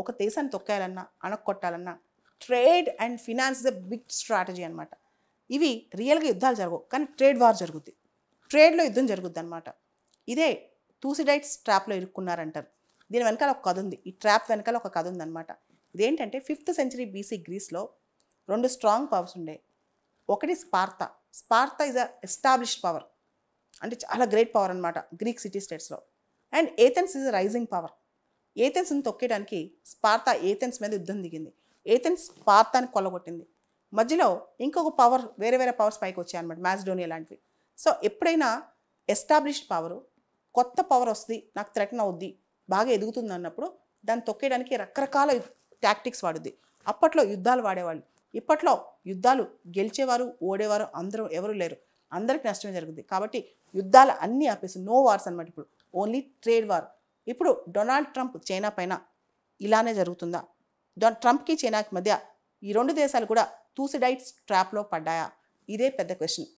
ఒక దేశాన్ని తొక్కేయాలన్నా అణక్కొట్టాలన్నా trade and finance is a big strategy అనమాట. ఇవి రియల్గా యుద్ధాలు జరగవు, కానీ ట్రేడ్ వార్ జరుగుద్ది, ట్రేడ్లో యుద్ధం జరుగుద్ది అనమాట. ఇదే టూసిడైట్స్ ట్రాప్లో ఇరుక్కున్నారంటారు. దీని వెనకాల ఒక కథ ఉంది, ఈ ట్రాప్ వెనకాల ఒక కథ ఉందన్నమాట. ఇదేంటంటే 5th century BC గ్రీస్లో 2 స్ట్రాంగ్ పవర్స్ ఉండే. ఒకటి Sparta. Sparta is a established power, అంటే చాలా గ్రేట్ పవర్ అనమాట గ్రీక్ సిటీ స్టేట్స్లో. And Athens is a rising power. ఏథెన్స్ని తొక్కేయడానికి స్పార్తా ఏథెన్స్ మీద యుద్ధం దిగింది. ఏథెన్స్ స్పార్తాని కొల్లగొట్టింది. మధ్యలో ఇంకొక పవర్, వేరే వేరే పవర్స్ పైకి వచ్చాయన్నమాట, మ్యాసిడోనియా లాంటివి. సో ఎప్పుడైనా ఎస్టాబ్లిష్డ్ పవరు కొత్త పవర్ వస్తుంది, నాకు థ్రెటన్ అవుద్ది, బాగా ఎదుగుతుంది అన్నప్పుడు దాన్ని తొక్కేయడానికి రకరకాల టాక్టిక్స్ వాడుద్ది. అప్పట్లో యుద్ధాలు వాడేవాళ్ళు. ఇప్పట్లో యుద్ధాలు గెలిచేవారు ఓడేవారు అందరూ ఎవరు లేరు, అందరికి నష్టమే జరుగుద్ది. కాబట్టి యుద్ధాలు అన్నీ ఆపేసి నో వార్స్ అనమాట. ఇప్పుడు ఓన్లీ ట్రేడ్ వార్. ఇప్పుడు డొనాల్డ్ ట్రంప్ చైనా పైన ఇలానే జరుగుతుందా? ట్రంప్కి చైనాకి మధ్య ఈ 2 దేశాలు కూడా టూసిడైట్స్ ట్రాప్లో పడ్డాయా? ఇదే పెద్ద క్వశ్చన్.